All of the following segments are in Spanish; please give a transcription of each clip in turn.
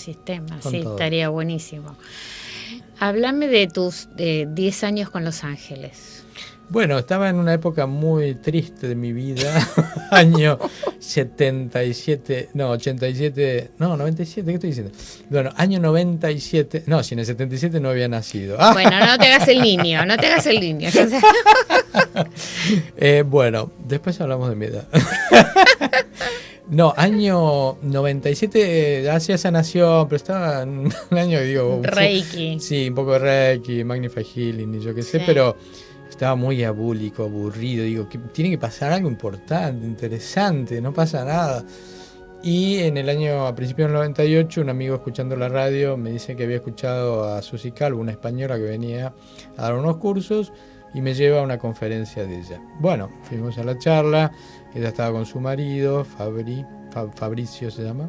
sistema, con sí, todo. estaría buenísimo. Háblame de tus 10 años con Los Ángeles. Bueno, estaba en una época muy triste de mi vida, año 77, no, 87, no, 97, ¿qué estoy diciendo? Bueno, año 97, no, si en el 77 no había nacido. Bueno, no te hagas el niño, no te hagas el niño. Bueno, después hablamos de mi edad. No, año 97, hacía sanación, pero estaba en un año, digo... Reiki. Sí, un poco de Reiki, Magnify Healing y yo qué sé, Sí. pero estaba muy abúlico, aburrido. Digo, que tiene que pasar algo importante, interesante, no pasa nada. Y en el año, a principios del 98, un amigo escuchando la radio me dice que había escuchado a Susi Calvo, una española que venía a dar unos cursos, y me lleva a una conferencia de ella. Bueno, fuimos a la charla, ella estaba con su marido, Fabricio se llama,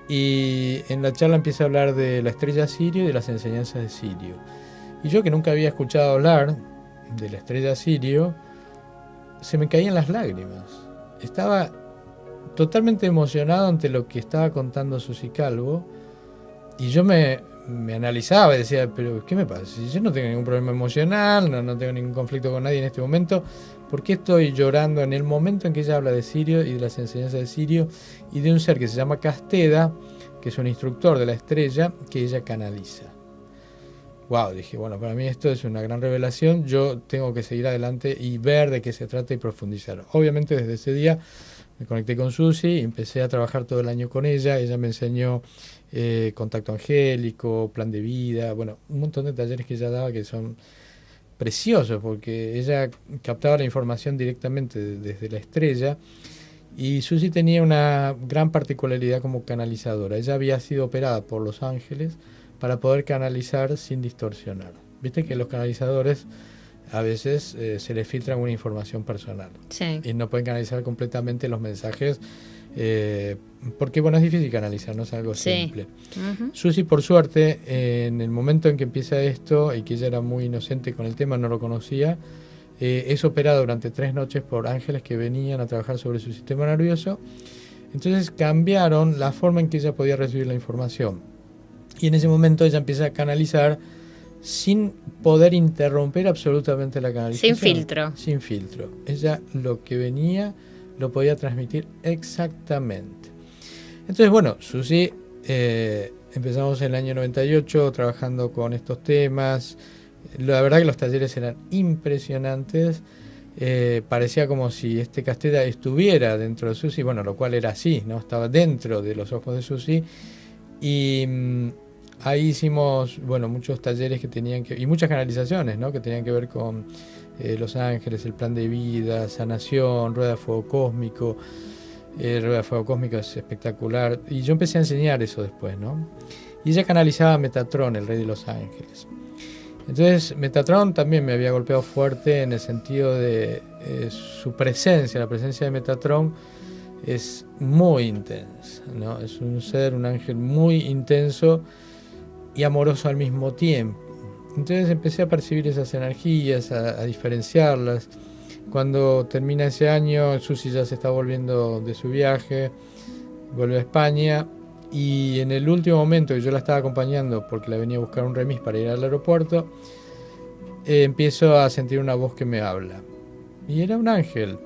y en la charla empieza a hablar de la estrella Sirio y de las enseñanzas de Sirio. Y yo, que nunca había escuchado hablar de la estrella Sirio, se me caían las lágrimas. Estaba totalmente emocionado ante lo que estaba contando Susi Calvo, y yo me analizaba y decía, pero ¿qué me pasa? Si yo no tengo ningún problema emocional, no tengo ningún conflicto con nadie en este momento, ¿por qué estoy llorando en el momento en que ella habla de Sirio y de las enseñanzas de Sirio y de un ser que se llama Casteda, que es un instructor de la estrella, que ella canaliza? Wow, dije, bueno, para mí esto es una gran revelación, yo tengo que seguir adelante y ver de qué se trata y profundizar. Obviamente desde ese día me conecté con Susi y empecé a trabajar todo el año con ella. Ella me enseñó contacto angélico, plan de vida, bueno, un montón de talleres que ella daba que son preciosos, porque ella captaba la información directamente desde la estrella. Y Susi tenía una gran particularidad como canalizadora. Ella había sido operada por Los Ángeles para poder canalizar sin distorsionar. Viste que los canalizadores a veces se les filtra una información personal, Sí. y no pueden canalizar completamente los mensajes, porque bueno, es difícil canalizar, no es algo simple. Uh-huh. Susi, por suerte, en el momento en que empieza esto, y que ella era muy inocente con el tema, no lo conocía, es operada durante 3 noches por ángeles que venían a trabajar sobre su sistema nervioso. Entonces cambiaron la forma en que ella podía recibir la información, y en ese momento ella empieza a canalizar sin poder interrumpir absolutamente la canalización. Sin filtro. Sin filtro. Ella lo que venía lo podía transmitir exactamente. Entonces, bueno, Susi, empezamos en el año 98 trabajando con estos temas. La verdad que los talleres eran impresionantes. Parecía como si este Casteda estuviera dentro de Susi, bueno, lo cual era así, ¿no? Estaba dentro de los ojos de Susi. Y ahí hicimos, bueno, muchos talleres que tenían que, y muchas canalizaciones, ¿no? Que tenían que ver con Los Ángeles, el plan de vida, sanación, rueda de fuego cósmico. Rueda de fuego cósmico es espectacular. Y yo empecé a enseñar eso después, ¿no? Y ella canalizaba a Metatron, el rey de Los Ángeles. Entonces Metatron también me había golpeado fuerte en el sentido de su presencia. La presencia de Metatron es muy intensa, ¿no? Es un ser, un ángel muy intenso y amoroso al mismo tiempo. Entonces empecé a percibir esas energías, a diferenciarlas. Cuando termina ese año, Susi ya se está volviendo de su viaje, vuelve a España, y en el último momento que yo la estaba acompañando porque la venía a buscar un remis para ir al aeropuerto, empiezo a sentir una voz que me habla, y era un ángel,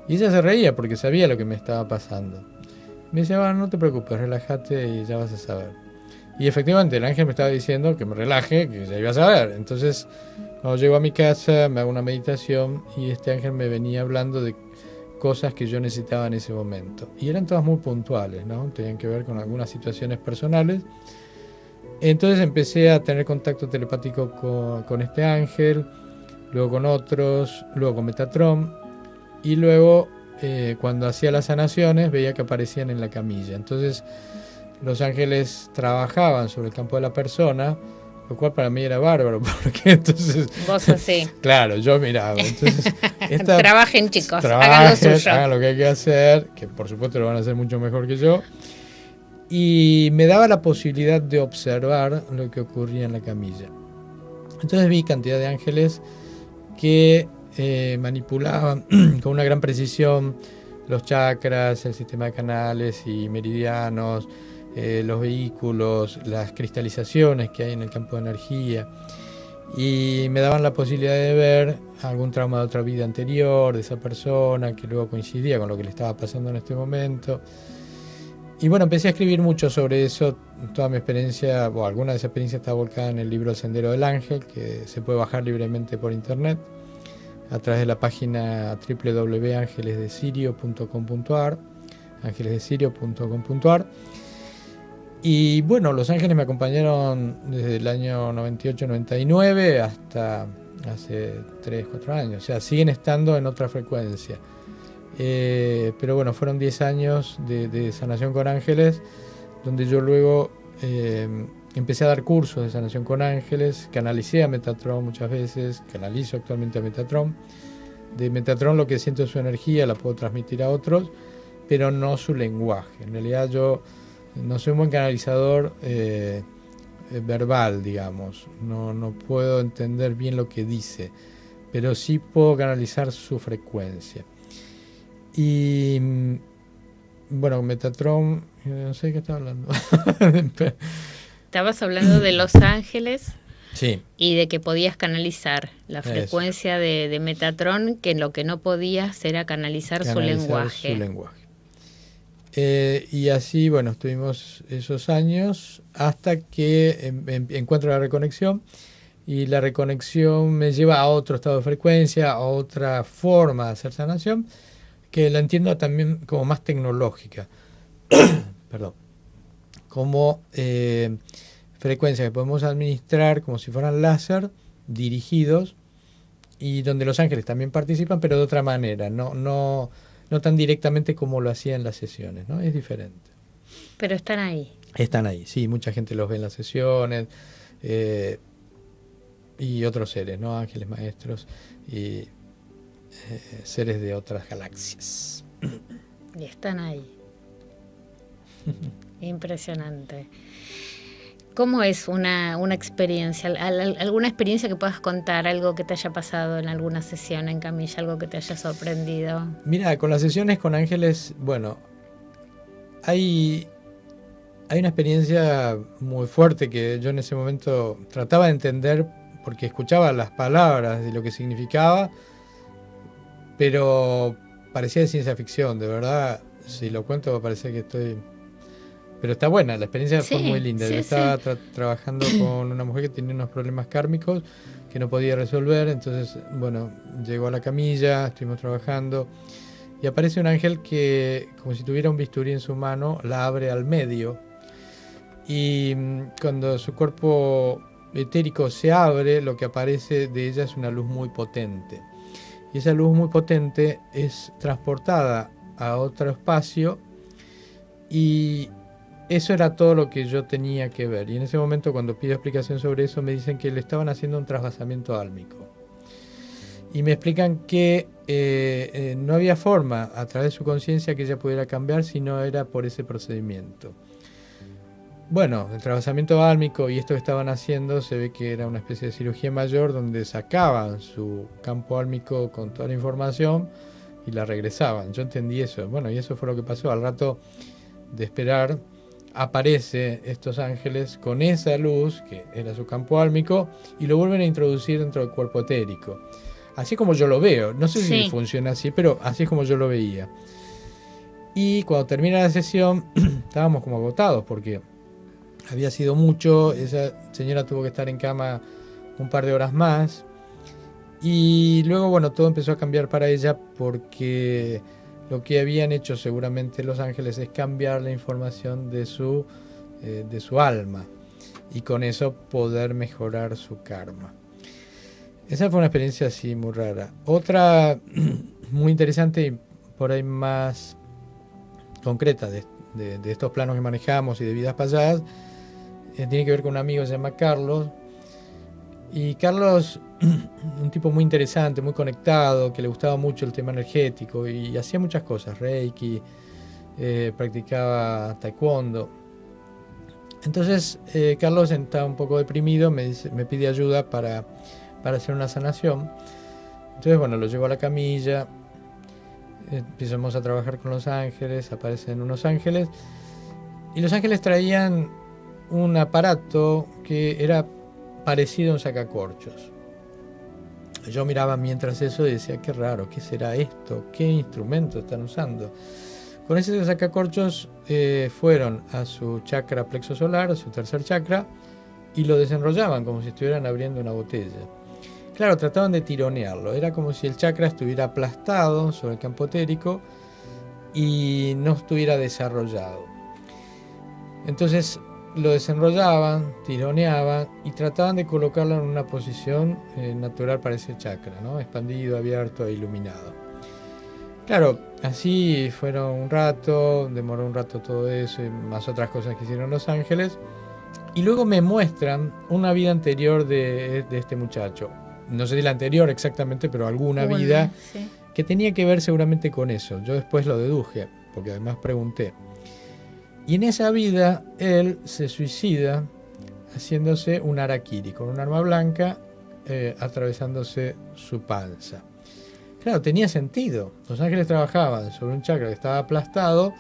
y ella se reía porque sabía lo que me estaba pasando. Me decía, bueno, no te preocupes, relájate y ya vas a saber. Y efectivamente el ángel me estaba diciendo que me relaje, que ya iba a saber. Entonces cuando llego a mi casa me hago una meditación y este ángel me venía hablando de cosas que yo necesitaba en ese momento, y eran todas muy puntuales, ¿no? Tenían que ver con algunas situaciones personales. Entonces empecé a tener contacto telepático con este ángel, luego con otros, luego con Metatron, y luego cuando hacía las sanaciones veía que aparecían en la camilla. Entonces los ángeles trabajaban sobre el campo de la persona, lo cual para mí era bárbaro, porque entonces... Vos así. Claro, yo miraba. Entonces, trabajen, chicos, hagan lo suyo. Hagan lo que hay que hacer, que por supuesto lo van a hacer mucho mejor que yo. Y me daba la posibilidad de observar lo que ocurría en la camilla. Entonces vi cantidad de ángeles que manipulaban con una gran precisión los chakras, el sistema de canales y meridianos, los vehículos, las cristalizaciones que hay en el campo de energía, y me daban la posibilidad de ver algún trauma de otra vida anterior de esa persona que luego coincidía con lo que le estaba pasando en este momento. Y bueno, empecé a escribir mucho sobre eso. Toda mi experiencia, o alguna de esa experiencia, está volcada en el libro El Sendero del Ángel, que se puede bajar libremente por internet a través de la página www.angelesdesirio.com.ar, angelesdesirio.com.ar. Y bueno, los ángeles me acompañaron desde el año 98-99 hasta hace 3-4 años. O sea, siguen estando en otra frecuencia. Pero bueno, fueron 10 años de sanación con ángeles, donde yo luego empecé a dar cursos de sanación con ángeles, canalicé a Metatron muchas veces, canalizo actualmente a Metatron. De Metatron lo que siento es su energía, la puedo transmitir a otros, pero no su lenguaje. En realidad yo no soy un buen canalizador verbal, digamos. No puedo entender bien lo que dice, pero sí puedo canalizar su frecuencia. Y bueno, Metatron, no sé de qué estaba hablando. Estabas hablando de los ángeles. Sí. Y de que podías canalizar la frecuencia de Metatron, que lo que no podías era canalizar su lenguaje. Y así, bueno, estuvimos esos años hasta que encuentro la reconexión, y la reconexión me lleva a otro estado de frecuencia, a otra forma de hacer sanación, que la entiendo también como más tecnológica. Perdón. Como frecuencias que podemos administrar como si fueran láser, dirigidos, y donde los ángeles también participan, pero de otra manera, no tan directamente como lo hacía en las sesiones, ¿no? Es diferente. Pero están ahí. Están ahí, sí, mucha gente los ve en las sesiones, y otros seres, ¿no? Ángeles maestros y seres de otras galaxias. Y están ahí. Impresionante. ¿Cómo es una experiencia? ¿Alguna experiencia que puedas contar? ¿Algo que te haya pasado en alguna sesión en camilla? ¿Algo que te haya sorprendido? Mira, con las sesiones con ángeles, bueno, hay una experiencia muy fuerte que yo en ese momento trataba de entender, porque escuchaba las palabras y lo que significaba, pero parecía de ciencia ficción, de verdad. Si lo cuento va a parecer que estoy... Pero está buena, la experiencia fue muy linda. Yo estaba trabajando con una mujer que tenía unos problemas kármicos que no podía resolver, entonces, bueno, llegó a la camilla, estuvimos trabajando, y aparece un ángel que, como si tuviera un bisturí en su mano, la abre al medio, y cuando su cuerpo etérico se abre, lo que aparece de ella es una luz muy potente. Y esa luz muy potente es transportada a otro espacio, y eso era todo lo que yo tenía que ver. Y en ese momento, cuando pido explicación sobre eso, me dicen que le estaban haciendo un trasvasamiento álmico. Y me explican que no había forma, a través de su conciencia, que ella pudiera cambiar si no era por ese procedimiento. Bueno, el trasvasamiento álmico y esto que estaban haciendo, se ve que era una especie de cirugía mayor donde sacaban su campo álmico con toda la información y la regresaban. Yo entendí eso. Bueno, y eso fue lo que pasó. Al rato de esperar, aparece estos ángeles con esa luz que era su campo álmico y lo vuelven a introducir dentro del cuerpo etérico, así como yo lo veo. No sé si funciona así, pero así es como yo lo veía. Y cuando termina la sesión estábamos como agotados porque había sido mucho. Esa señora tuvo que estar en cama un par de horas más, y luego, bueno, todo empezó a cambiar para ella, porque lo que habían hecho seguramente los ángeles es cambiar la información de su alma, y con eso poder mejorar su karma. Esa fue una experiencia así muy rara. Otra muy interesante y por ahí más concreta de estos planos que manejamos y de vidas pasadas, tiene que ver con un amigo que se llama Carlos. Y Carlos, un tipo muy interesante, muy conectado, que le gustaba mucho el tema energético y hacía muchas cosas, Reiki, practicaba taekwondo. Entonces Carlos estaba un poco deprimido, me pide ayuda para hacer una sanación. Entonces, bueno, lo llevo a la camilla, empezamos a trabajar con los ángeles, aparecen unos ángeles, Y los ángeles traían un aparato que era parecido a un sacacorchos. Yo miraba mientras eso y decía, qué raro, ¿qué será esto? ¿Qué instrumento están usando? Con ese sacacorchos fueron a su chakra plexo solar, a su tercer chakra, y lo desenrollaban como si estuvieran abriendo una botella. Claro, trataban de tironearlo. Era como si el chakra estuviera aplastado sobre el campo etérico y no estuviera desarrollado. Entonces lo desenrollaban, tironeaban y trataban de colocarlo en una posición natural para ese chakra, ¿no? Expandido, abierto e iluminado. Claro, así fueron un rato, demoró un rato todo eso y más otras cosas que hicieron los ángeles. Y luego me muestran una vida anterior de este muchacho. No sé si la anterior exactamente, pero alguna vida sí, que tenía que ver seguramente con eso. Yo después lo deduje, porque además pregunté. Y en esa vida él se suicida haciéndose un harakiri, con un arma blanca atravesándose su panza. Claro, tenía sentido. Los ángeles trabajaban sobre un chakra que estaba aplastado,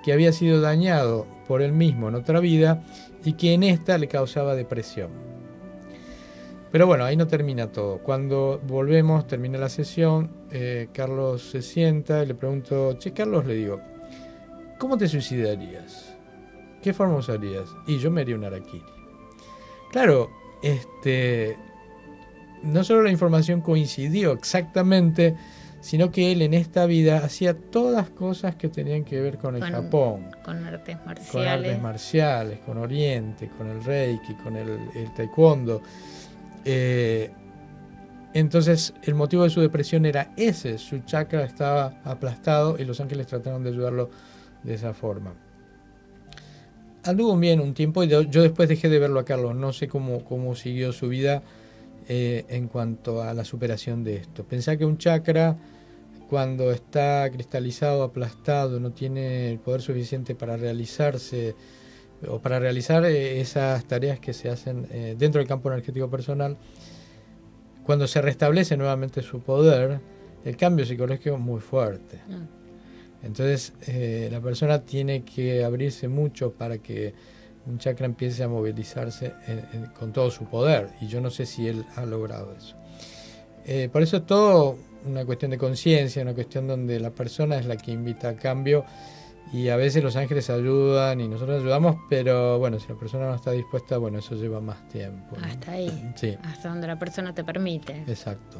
que había sido dañado por él mismo en otra vida y que en esta le causaba depresión. Pero bueno, ahí no termina todo. Cuando volvemos, termina la sesión, Carlos se sienta y le pregunto, che, Carlos, le digo, ¿cómo te suicidarías? ¿Qué forma usarías? Y yo me haría un harakiri. Claro, no solo la información coincidió exactamente, sino que él en esta vida hacía todas cosas que tenían que ver con el Japón. Con artes marciales. Con artes marciales, con Oriente, con el Reiki, con el Taekwondo. Entonces el motivo de su depresión era ese, su chakra estaba aplastado y los ángeles trataron de ayudarlo de esa forma. Anduvo bien un tiempo y yo después dejé de verlo a Carlos, no sé cómo siguió su vida en cuanto a la superación de esto. Pensá que un chakra, cuando está cristalizado, aplastado, no tiene el poder suficiente para realizarse o para realizar esas tareas que se hacen dentro del campo energético personal. Cuando se restablece nuevamente su poder, el cambio psicológico es muy fuerte. Entonces la persona tiene que abrirse mucho para que un chakra empiece a movilizarse con todo su poder, y yo no sé si él ha logrado eso. Por eso es todo una cuestión de conciencia, una cuestión donde la persona es la que invita al cambio, y a veces los ángeles ayudan y nosotros ayudamos, pero bueno, si la persona no está dispuesta, bueno, eso lleva más tiempo, ¿no? Hasta ahí, sí. Hasta donde la persona te permite. Exacto.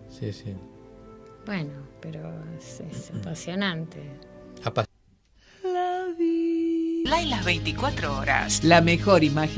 Sí, sí. Bueno, pero es apasionante. Laila 24 horas. La mejor imagen.